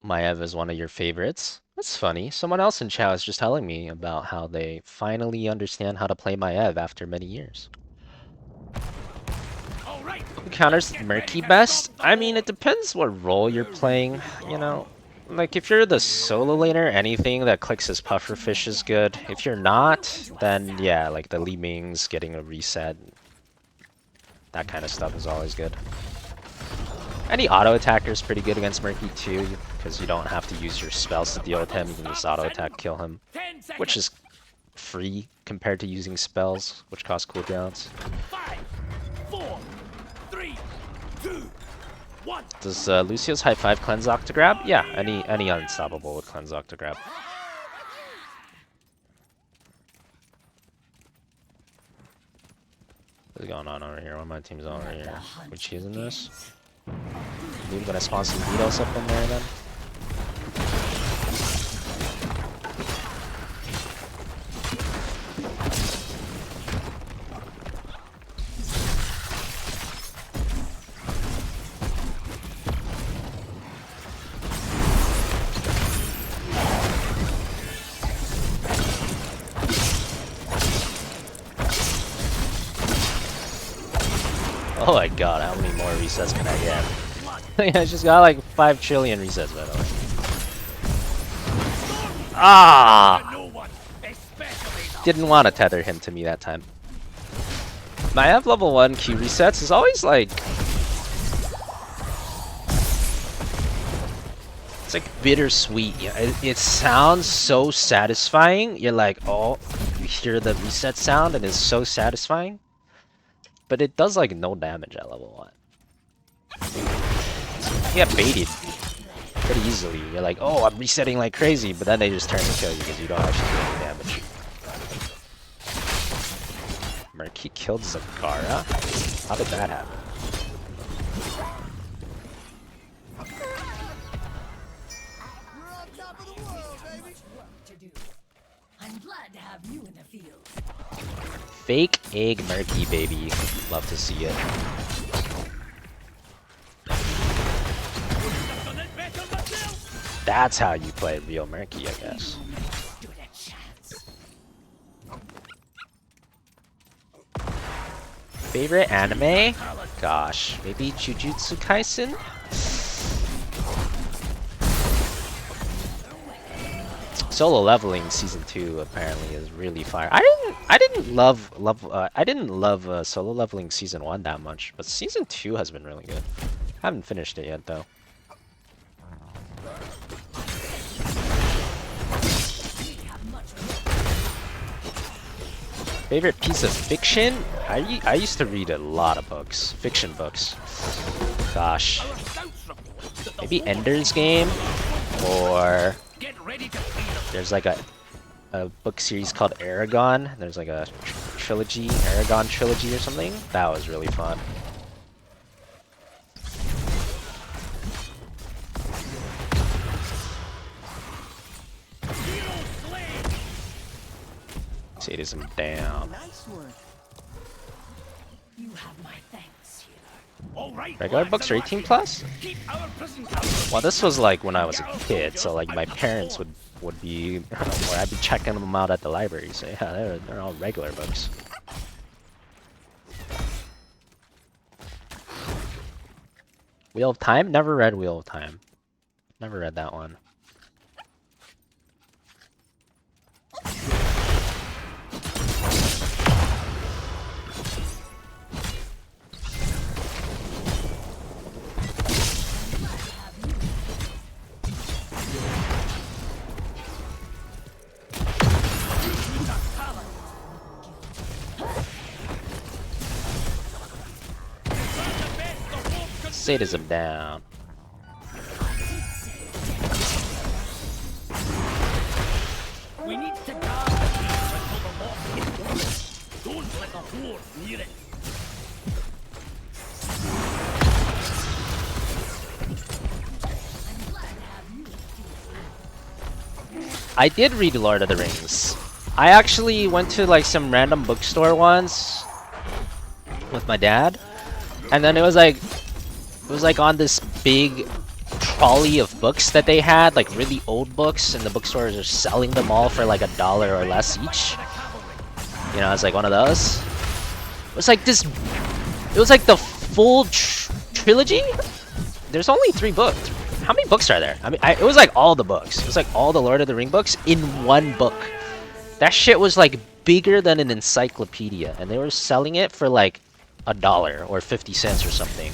Maiev is one of your favorites. That's funny. Someone else in chat was just telling me about how they finally understand how to play Maiev after many years. Who counters Murky best? I mean, it depends what role you're playing, you know? Like, if you're the solo laner, anything that clicks as pufferfish is good. If you're not, then yeah, like the Li Ming's getting a reset. That kind of stuff is always good. Any auto attacker is pretty good against Murky too, because you don't have to use your spells to deal with him. You can just auto attack kill him, which is free compared to using spells, which cost cooldowns. 5, 4, 3, 2, 1. Does Lucio's high five cleanse Octograb? Yeah, any unstoppable would cleanse Octograb. What's going on over here? One of my team's over here. Which is in this? We're gonna spawn some beetles up in there then. Oh my god, how many more resets can I get? I just got like 5 trillion resets, by the way. Ah! Didn't want to tether him to me that time. Maiev level 1 Q resets is always like... It's like bittersweet. Yeah, it sounds so satisfying. You're like, oh, you hear the reset sound and it's so satisfying. But it does like no damage at level 1. You get baited pretty easily. You're like, oh, I'm resetting like crazy, but then they just turn and kill you because you don't actually do any damage. Murky killed Zakara? How did that happen? Fake egg Murky, baby. Love to see it. That's how you play real Murky, I guess. Favorite anime? Gosh, maybe Jujutsu Kaisen? Solo leveling season 2 apparently is really fire. I didn't love solo leveling season 1 that much, but season 2 has been really good. Haven't finished it yet though. Favorite piece of fiction? I used to read a lot of books, fiction books. Gosh, maybe Ender's Game, or there's like a book series called Aragon. There's like a trilogy, Aragon trilogy or something. That was really fun. Sadism down. Regular books are 18 plus? Well, this was like when I was a kid, so like my parents would be, or I'd be checking them out at the library. So yeah, they're all regular books. Wheel of Time? Never read Wheel of Time. Never read that one. Sadism down. We need to guard until the lock. Don't let the horde near it. I did read Lord of the Rings. I actually went to like some random bookstore once with my dad, and then it was like on this big trolley of books that they had, like really old books, and the bookstores are selling them all for like $1 or less each. You know, it's like one of those. It was like this. It was like the full trilogy. There's only 3 books. How many books are there? I mean, it was like all the books. It was like all the Lord of the Ring books in one book. That shit was like bigger than an encyclopedia, and they were selling it for like $1 or 50 cents or something.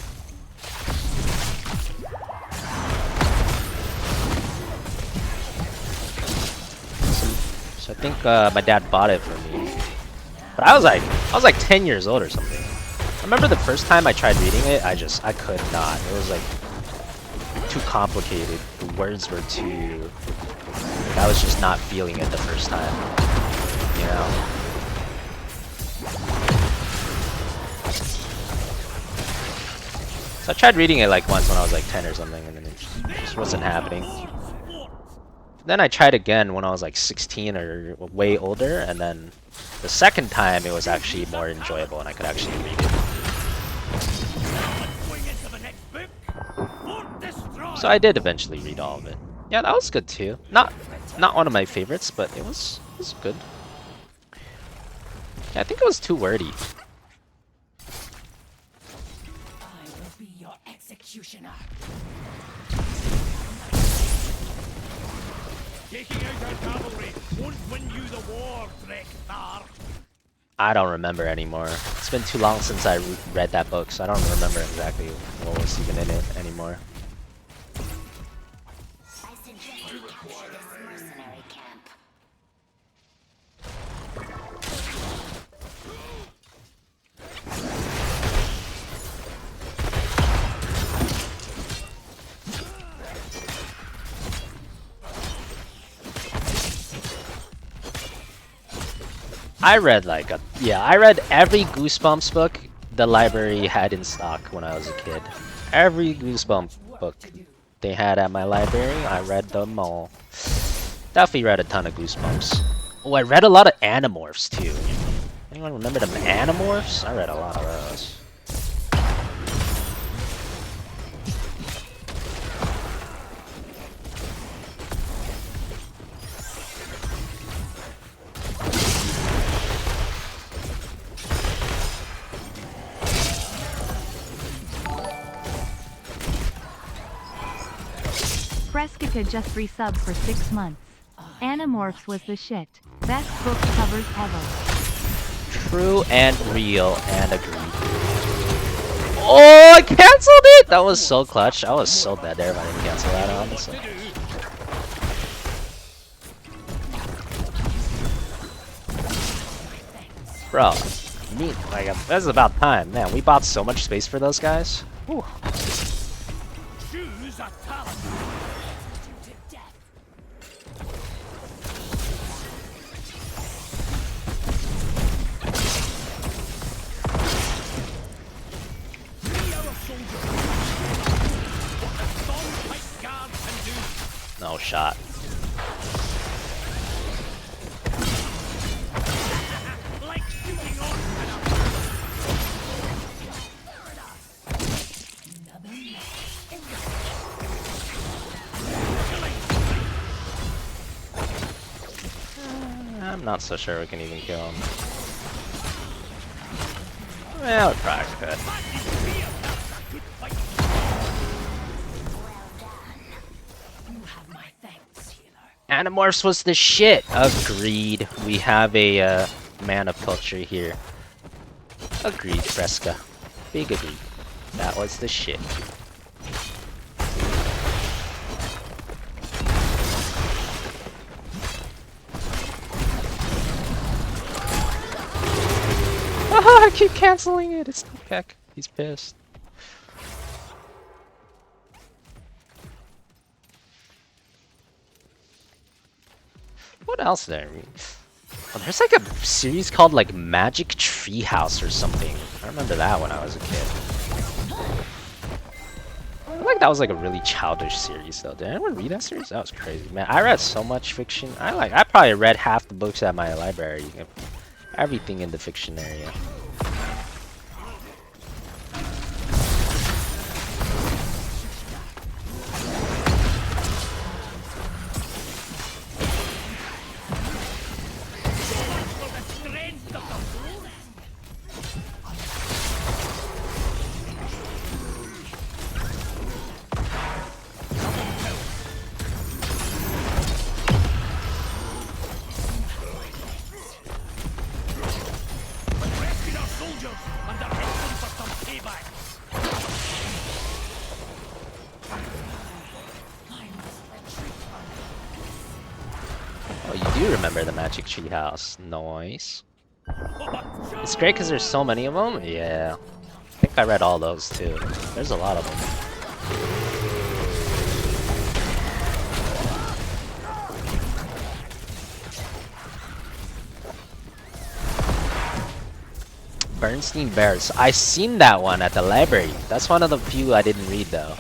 So I think my dad bought it for me. But I was like 10 years old or something. I remember the first time I tried reading it, I could not. It was like too complicated. The words were too... I was just not feeling it the first time. You know? So I tried reading it like once when I was like 10 or something, and then it just wasn't happening. Then I tried again when I was like 16 or way older, and then the second time it was actually more enjoyable and I could actually read it. So I did eventually read all of it. Yeah, that was good too. Not one of my favorites, but it was good. Yeah, I think it was too wordy. I will be your executioner. Taking out our cavalry won't win you the war, Blackheart. I don't remember anymore. It's been too long since I read that book, so I don't remember exactly what was even in it anymore. I suggest we capture this mercenary camp. I read I read every Goosebumps book the library had in stock when I was a kid. Every Goosebumps book they had at my library, I read them all. Definitely read a ton of Goosebumps. Oh, I read a lot of Animorphs too. Anyone remember them Animorphs? I read a lot of those. Fresca just resubbed for 6 months. Animorphs was the shit. Best book covers ever. True and real and agreed. Oh, I canceled it! That was so clutch. I was so bad there if I didn't cancel that, honestly. Bro, that's about time. Man, we bought so much space for those guys. Whew. Choose a talent. To death. No shot. I'm not so sure we can even kill him. Well, we probably could. Animorphs was the shit. Agreed. We have a man of culture here. Agreed, Fresca. Big agreed. That was the shit. I keep canceling it. It's not Peck. He's pissed. What else is there? Oh, there's like a series called like Magic Treehouse or something. I remember that when I was a kid. I feel like that was like a really childish series though. Did anyone read that series? That was crazy, man. I read so much fiction. I probably read half the books at my library. Everything in the fiction area. do remember the Magic Tree House. Nice. It's great because there's so many of them. Yeah. I think I read all those too. There's a lot of them. Bernstein Bears. I seen that one at the library. That's one of the few I didn't read though.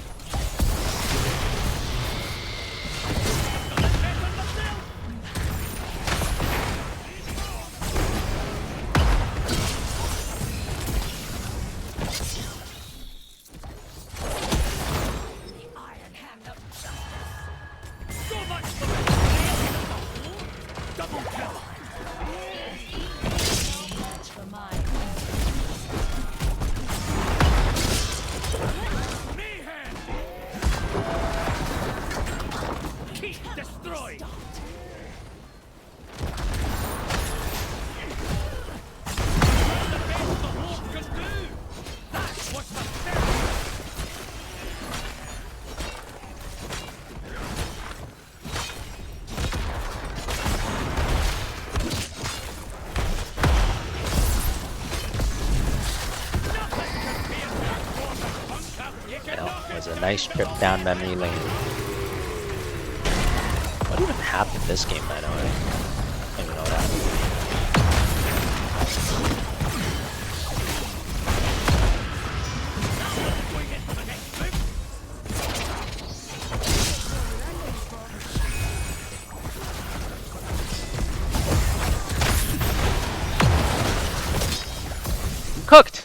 A nice trip down memory lane. What even happened this game, by the way? I don't even know what happened. Cooked!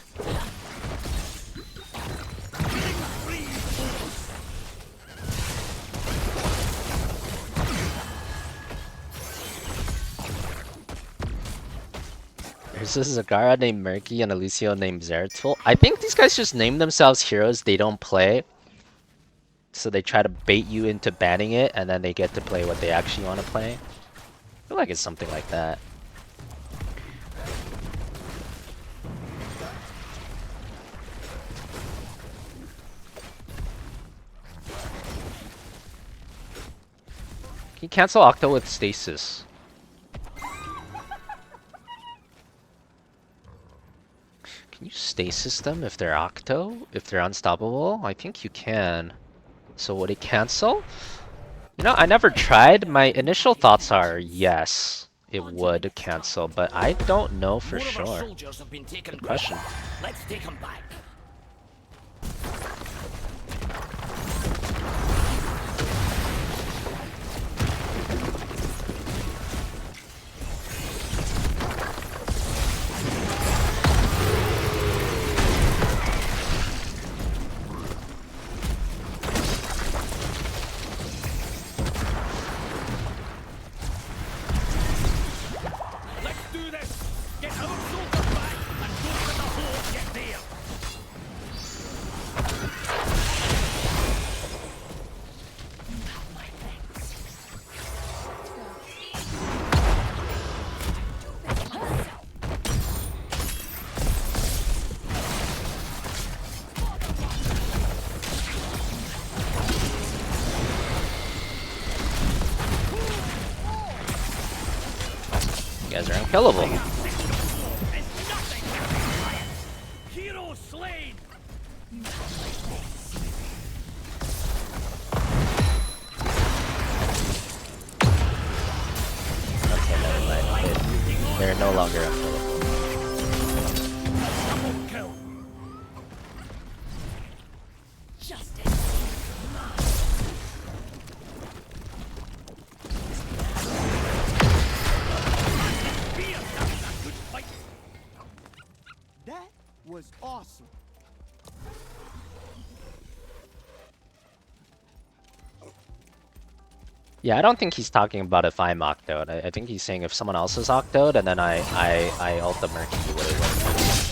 There's a Zagara named Murky and a Lucio named Zeratul. I think these guys just name themselves heroes they don't play. So they try to bait you into banning it, and then they get to play what they actually want to play. I feel like it's something like that. Can you cancel Octo with Stasis? Can you stasis them if they're Octo? If they're unstoppable? I think you can. So would it cancel? You know, I never tried. My initial thoughts are yes, it would cancel, but I don't know for sure. Good question. Let's take them back. You guys are unkillable. Hero slain. Okay, never mind. They're no longer unkillable. Kill. That was awesome. Yeah, I don't think he's talking about if I'm Octoed. I think he's saying if someone else is Octoed and then I ult the Murky, would it work?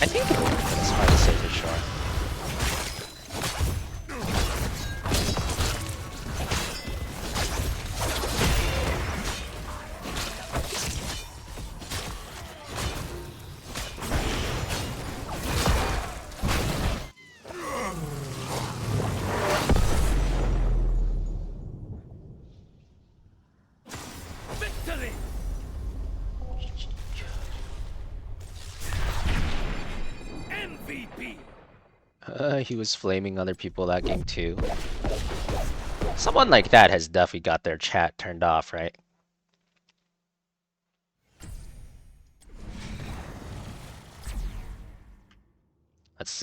I think it would, but it's hard to say for sure. He was flaming other people that game too. Someone like that has definitely got their chat turned off, right? Let's see.